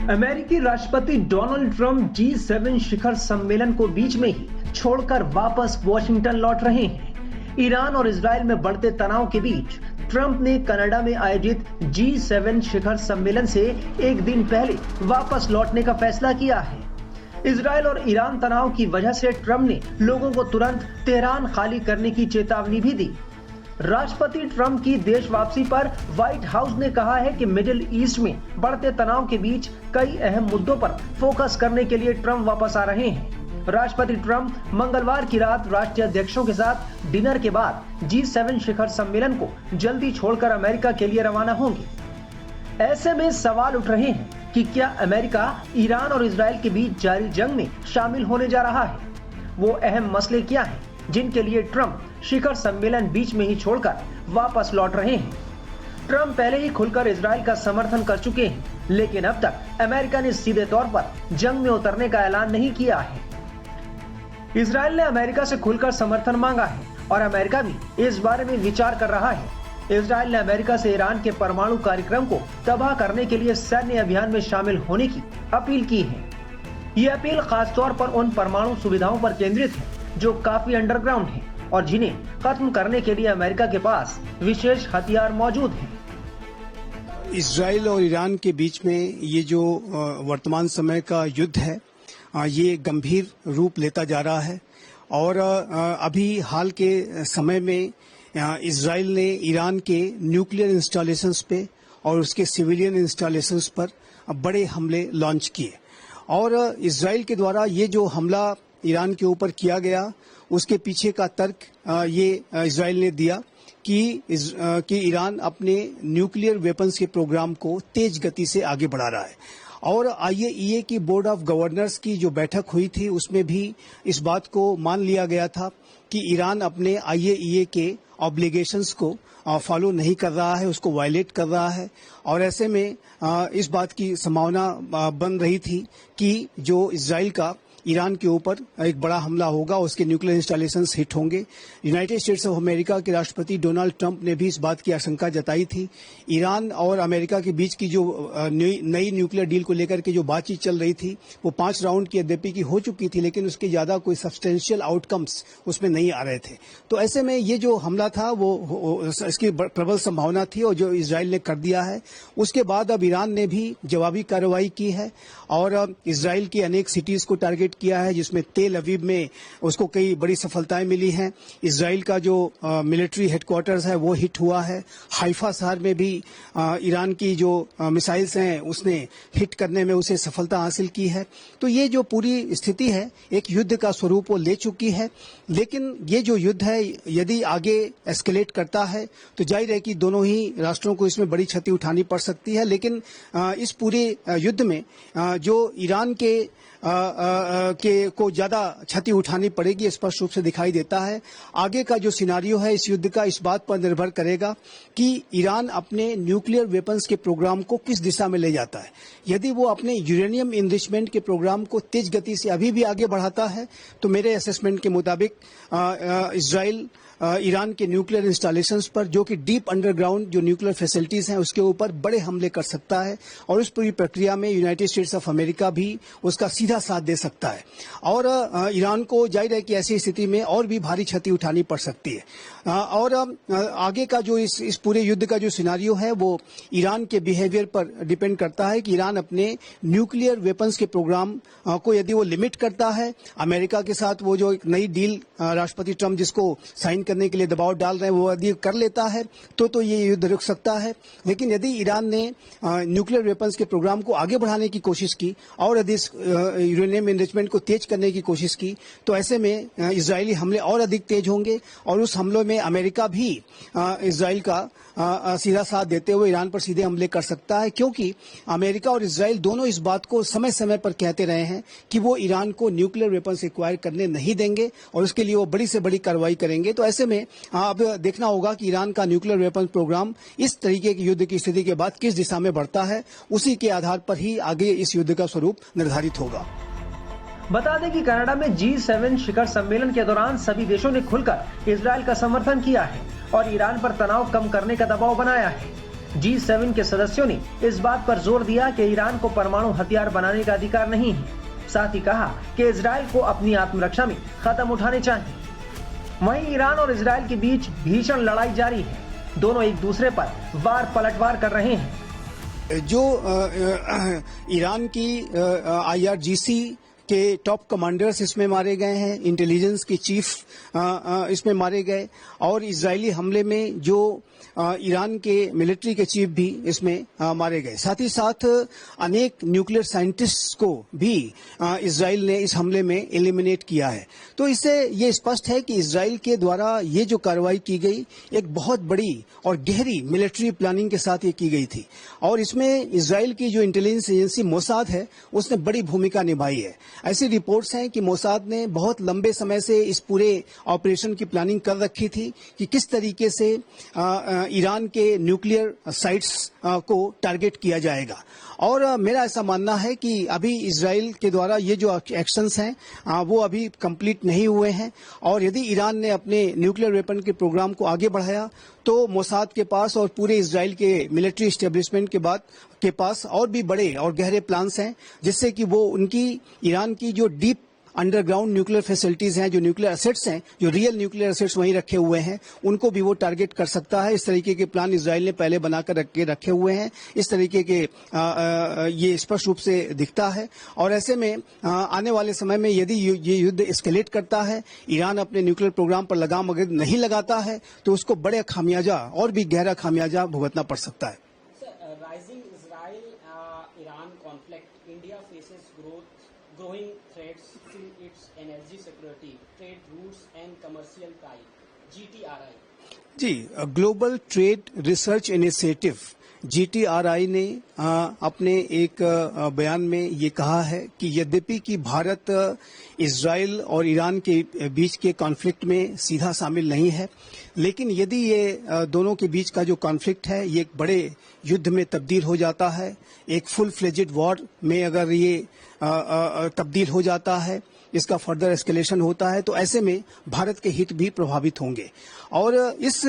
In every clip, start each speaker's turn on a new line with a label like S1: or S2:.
S1: अमेरिकी राष्ट्रपति Donald Trump G7 शिखर सम्मेलन को बीच में ही छोड़कर वापस वॉशिंगटन लौट रहे हैं। ईरान और इजराइल में बढ़ते तनाव के बीच ट्रंप ने कनाडा में आयोजित G7 शिखर सम्मेलन से एक दिन पहले वापस लौटने का फैसला किया है। इजराइल और ईरान तनाव की वजह से ट्रंप ने लोगों को तुरंत तेहरान खाली करने की चेतावनी भी दी। राष्ट्रपति ट्रंप की देश वापसी पर व्हाइट हाउस ने कहा है कि मिडिल ईस्ट में बढ़ते तनाव के बीच कई अहम मुद्दों पर फोकस करने के लिए ट्रंप वापस आ रहे हैं। राष्ट्रपति ट्रंप मंगलवार की रात राष्ट्रीय अध्यक्षों के साथ डिनर के बाद G7 शिखर सम्मेलन को जल्दी छोड़कर अमेरिका के लिए रवाना होंगे। ऐसे में सवाल उठ रहे हैं कि क्या अमेरिका ईरान और इजराइल के बीच जारी जंग में शामिल होने जा रहा है। वो अहम मसले क्या हैं जिनके लिए ट्रंप शिखर सम्मेलन बीच में ही छोड़कर वापस लौट रहे हैं। ट्रंप पहले ही खुलकर इजराइल का समर्थन कर चुके हैं, लेकिन अब तक अमेरिका ने सीधे तौर पर जंग में उतरने का ऐलान नहीं किया है। इजराइल ने अमेरिका से खुलकर समर्थन मांगा है और अमेरिका भी इस बारे में विचार कर रहा है। इजराइल ने अमेरिका से ईरान के परमाणु कार्यक्रम को तबाह करने के लिए सैन्य अभियान में शामिल होने की अपील की है। ये अपील खासतौर पर उन परमाणु सुविधाओं पर केंद्रित है जो काफी अंडरग्राउंड हैं और जिन्हें खत्म करने के लिए अमेरिका के पास विशेष हथियार मौजूद हैं।
S2: इजराइल और ईरान के बीच में ये जो वर्तमान समय का युद्ध है ये गंभीर रूप लेता जा रहा है और अभी हाल के समय में इजराइल ने ईरान के न्यूक्लियर इंस्टॉलेशंस पे और उसके सिविलियन इंस्टॉलेशंस पर बड़े हमले लॉन्च किए और इजराइल के द्वारा ये जो हमला ईरान के ऊपर किया गया उसके पीछे का तर्क ये इजराइल ने दिया कि ईरान अपने न्यूक्लियर वेपन्स के प्रोग्राम को तेज गति से आगे बढ़ा रहा है और IAEA की बोर्ड ऑफ गवर्नर्स की जो बैठक हुई थी उसमें भी इस बात को मान लिया गया था कि ईरान अपने IAEA के ऑब्लिगेशंस को फॉलो नहीं कर रहा है, उसको वायलेट कर रहा है और ऐसे में इस बात की संभावना बन रही थी कि जो इजराइल का ईरान के ऊपर एक बड़ा हमला होगा, उसके न्यूक्लियर इंस्टॉलेशंस हिट होंगे। यूनाइटेड स्टेट्स ऑफ अमेरिका के राष्ट्रपति डोनाल्ड ट्रंप ने भी इस बात की आशंका जताई थी। ईरान और अमेरिका के बीच की जो नई न्यूक्लियर डील को लेकर के जो बातचीत चल रही थी वो 5 राउंड की यद्यपि की हो चुकी थी, लेकिन उसके ज्यादा कोई सब्सटेंशियल आउटकम्स उसमें नहीं आ रहे थे। तो ऐसे में ये जो हमला था वो इसकी प्रबल संभावना थी और जो इजराइल ने कर दिया है। उसके बाद अब ईरान ने भी जवाबी कार्रवाई की है और इजराइल की अनेक सिटीज को टारगेट किया है, जिसमें तेल अवीव में उसको कई बड़ी सफलताएं मिली हैं। इजराइल का जो मिलिट्री हेडक्वार्टर्स है वो हिट हुआ है। हाइफा शहर में भी ईरान की जो मिसाइल्स हैं उसने हिट करने में उसे सफलता हासिल की है। तो ये जो पूरी स्थिति है एक युद्ध का स्वरूप वो ले चुकी है, लेकिन ये जो युद्ध है यदि आगे एस्केलेट करता है तो जाहिर है कि दोनों ही राष्ट्रों को इसमें बड़ी क्षति उठानी पड़ सकती है। लेकिन इस पूरे युद्ध में जो ईरान के को ज्यादा क्षति उठानी पड़ेगी स्पष्ट रूप से दिखाई देता है। आगे का जो सिनारियो है इस युद्ध का इस बात पर निर्भर करेगा कि ईरान अपने न्यूक्लियर वेपन्स के प्रोग्राम को किस दिशा में ले जाता है। यदि वो अपने यूरेनियम इनरिचमेंट के प्रोग्राम को तेज गति से अभी भी आगे बढ़ाता है तो मेरे असेसमेंट के मुताबिक इजराइल ईरान के न्यूक्लियर इंस्टॉलेशंस पर जो कि डीप अंडरग्राउंड जो न्यूक्लियर फैसिलिटीज हैं उसके ऊपर बड़े हमले कर सकता है और उस पूरी प्रक्रिया में यूनाइटेड स्टेट्स ऑफ अमेरिका भी उसका सीधा साथ दे सकता है और ईरान को जाहिर है कि ऐसी स्थिति में और भी भारी क्षति उठानी पड़ सकती है। और आगे का जो इस पूरे युद्ध का जो सिनारियो है वो ईरान के बिहेवियर पर डिपेंड करता है कि ईरान अपने न्यूक्लियर वेपन्स के प्रोग्राम को यदि वो लिमिट करता है, अमेरिका के साथ वो जो एक नई डील राष्ट्रपति ट्रंप जिसको साइन करने के लिए दबाव डाल रहे हैं वो यदि कर लेता है तो ये युद्ध रुक सकता है। लेकिन यदि ईरान ने न्यूक्लियर वेपन्स के प्रोग्राम को आगे बढ़ाने की कोशिश की और यदि यूरेनियम एनरिचमेंट को तेज करने की कोशिश की तो ऐसे में इजरायली हमले और अधिक तेज होंगे और उस हमलों में अमेरिका भी इजराइल का सीधा साथ देते हुए ईरान पर सीधे हमले कर सकता है, क्योंकि अमेरिका और इजराइल दोनों इस बात को समय समय पर कहते रहे हैं कि वो ईरान को न्यूक्लियर वेपन्स एक्वायर करने नहीं देंगे और उसके लिए वो बड़ी से बड़ी कार्रवाई करेंगे। तो ऐसे में अब देखना होगा कि ईरान का न्यूक्लियर वेपन्स प्रोग्राम इस तरीके की युद्ध की स्थिति के बाद किस दिशा में बढ़ता है, उसी के आधार पर ही आगे इस युद्ध का स्वरूप निर्धारित होगा।
S1: बता दें कि कनाडा में G7 शिखर सम्मेलन के दौरान सभी देशों ने खुलकर इजराइल का समर्थन किया है और ईरान पर तनाव कम करने का दबाव बनाया है। G7 के सदस्यों ने इस बात पर जोर दिया कि ईरान को परमाणु हथियार बनाने का अधिकार नहीं है। साथ ही कहा कि इजराइल को अपनी आत्मरक्षा में कदम उठाने चाहिए। वहीं ईरान और इजराइल के बीच भीषण लड़ाई जारी है। दोनों एक दूसरे पर वार पलटवार कर रहे हैं।
S2: जो ईरान की IRGC के टॉप कमांडर्स इसमें मारे गए हैं, इंटेलिजेंस के चीफ इसमें मारे गए, और इजरायली हमले में जो ईरान के मिलिट्री के चीफ भी इसमें मारे गए। साथ ही साथ अनेक न्यूक्लियर साइंटिस्ट्स को भी इजराइल ने इस हमले में एलिमिनेट किया है। तो इससे ये स्पष्ट है कि इजराइल के द्वारा ये जो कार्रवाई की गई एक बहुत बड़ी और गहरी मिलिट्री प्लानिंग के साथ ये की गई थी, और इसमें इजराइल की जो इंटेलिजेंस एजेंसी मोसाद है उसने बड़ी भूमिका निभाई है। ऐसी रिपोर्ट्स हैं कि मोसाद ने बहुत लंबे समय से इस पूरे ऑपरेशन की प्लानिंग कर रखी थी कि किस तरीके से ईरान के न्यूक्लियर साइट्स को टारगेट किया जाएगा। और मेरा ऐसा मानना है कि अभी इजराइल के द्वारा ये जो एक्शंस हैं वो अभी कंप्लीट नहीं हुए हैं, और यदि ईरान ने अपने न्यूक्लियर वेपन के प्रोग्राम को आगे बढ़ाया तो मोसाद के पास और पूरे इजराइल के मिलिट्री एस्टेब्लिशमेंट के पास और भी बड़े और गहरे प्लान्स हैं, जिससे कि वो उनकी ईरान की जो डीप अंडरग्राउंड न्यूक्लियर फैसिलिटीज हैं, जो न्यूक्लियर एसेट्स हैं, जो रियल न्यूक्लियर एसेट्स वहीं रखे हुए हैं, उनको भी वो टारगेट कर सकता है। इस तरीके के प्लान इजराइल ने पहले बनाकर रखे हुए हैं। इस तरीके के ये स्पष्ट रूप से दिखता है, और ऐसे में आने वाले समय में यदि ये युद्ध एस्केलेट करता है, ईरान अपने न्यूक्लियर प्रोग्राम पर लगाम अगर नहीं लगाता है तो उसको बड़े खामियाजा और भी गहरा खामियाजा भुगतना पड़ सकता है।
S3: Rising Israel-Iran conflict, India faces growing threats to its energy security, trade routes and commercial ties. GTRI.
S2: जी, global trade research initiative GTRI ने अपने एक बयान में ये कहा है कि यद्यपि कि भारत इजराइल और ईरान के बीच के कॉन्फ्लिक्ट में सीधा शामिल नहीं है, लेकिन यदि ये दोनों के बीच का जो कॉन्फ्लिक्ट है ये एक बड़े युद्ध में तब्दील हो जाता है, एक फुल फ्लेजेड वॉर में अगर ये तब्दील हो जाता है, इसका फर्दर एस्केलेशन होता है, तो ऐसे में भारत के हित भी प्रभावित होंगे। और इस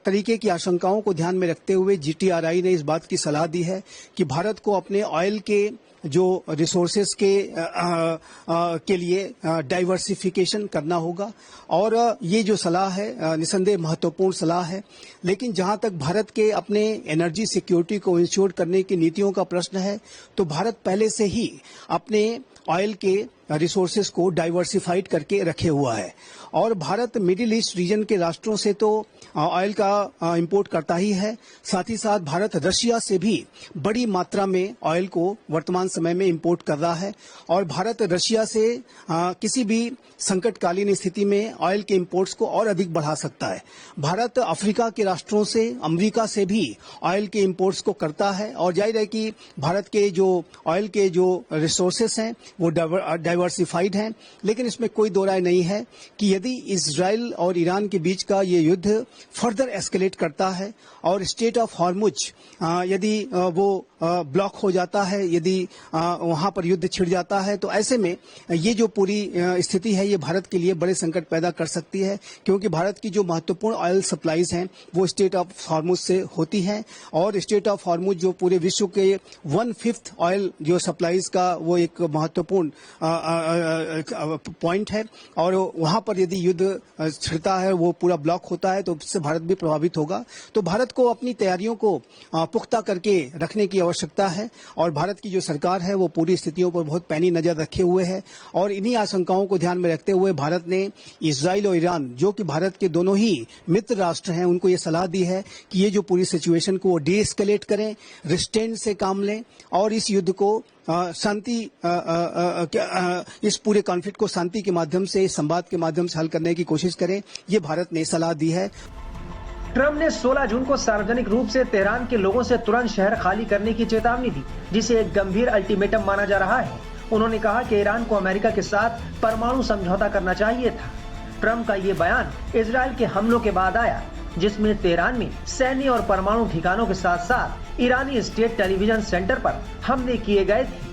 S2: तरीके की आशंकाओं को ध्यान में रखते हुए GTRI ने इस बात की सलाह दी है कि भारत को अपने ऑयल के जो रिसोर्सेज के लिए डाइवर्सिफिकेशन करना होगा, और ये जो सलाह है निसंदेह महत्वपूर्ण सलाह है। लेकिन जहां तक भारत के अपने एनर्जी सिक्योरिटी को इंश्योर करने की नीतियों का प्रश्न है, तो भारत पहले से ही अपने ऑयल के रिसोर्सेज को डाइवर्सिफाइड करके रखे हुआ है, और भारत मिडिल ईस्ट रीजन के राष्ट्रों से तो ऑयल का इंपोर्ट करता ही है, साथ ही साथ भारत रशिया से भी बड़ी मात्रा में ऑयल को वर्तमान समय में इंपोर्ट कर रहा है, और भारत रशिया से किसी भी संकटकालीन स्थिति में ऑयल के इंपोर्ट्स को और अधिक बढ़ा सकता है। भारत अफ्रीका के राष्ट्रों से, अमेरिका से भी ऑयल के इंपोर्ट्स को करता है, और जाहिर है कि भारत के जो ऑयल के जो रिसोर्सेस हैं वो डाइवर्सिफाइड हैं। लेकिन इसमें कोई दो राय नहीं है कि यदि इजराइल और ईरान के बीच का ये युद्ध फर्दर एस्केलेट करता है और स्टेट ऑफ हॉर्मुज यदि वो ब्लॉक हो जाता है, यदि वहां पर युद्ध छिड़ जाता है, तो ऐसे में ये जो पूरी स्थिति है ये भारत के लिए बड़े संकट पैदा कर सकती है, क्योंकि भारत की जो महत्वपूर्ण ऑयल सप्लाईज हैं वो स्टेट ऑफ हॉर्मुज से होती हैं, और स्टेट ऑफ हॉर्मुज जो पूरे विश्व के 1/5 ऑयल जो सप्लाईज का वो एक महत्वपूर्ण पॉइंट है, और वहां पर यदि युद्ध छिड़ता है, वो पूरा ब्लॉक होता है, तो उससे भारत भी प्रभावित होगा। तो भारत को अपनी तैयारियों को पुख्ता करके रखने की आवश्यकता है, और भारत की जो सरकार है वो पूरी स्थितियों पर बहुत पैनी नजर रखे हुए है, और इन्हीं आशंकाओं को ध्यान में रखते हुए भारत ने इजराइल और ईरान, जो कि भारत के दोनों ही मित्र राष्ट्र हैं, उनको ये सलाह दी है कि ये जो पूरी सिचुएशन को डी एस्केलेट करें, रिस्ट्रेंट से काम लें, और इस युद्ध को शांति इस पूरे कॉन्फ्लिक्ट को शांति के माध्यम से, संवाद के माध्यम से हल करने की कोशिश करें, ये भारत ने सलाह दी है।
S1: ट्रंप ने 16 जून को सार्वजनिक रूप से तेहरान के लोगों से तुरंत शहर खाली करने की चेतावनी दी, जिसे एक गंभीर अल्टीमेटम माना जा रहा है। उन्होंने कहा कि ईरान को अमेरिका के साथ परमाणु समझौता करना चाहिए था। ट्रंप का ये बयान इजराइल के हमलों के बाद आया, जिसमें तेहरान में सैन्य और परमाणु ठिकानों के साथ साथ ईरानी स्टेट टेलीविजन सेंटर पर हमले किए गए थे।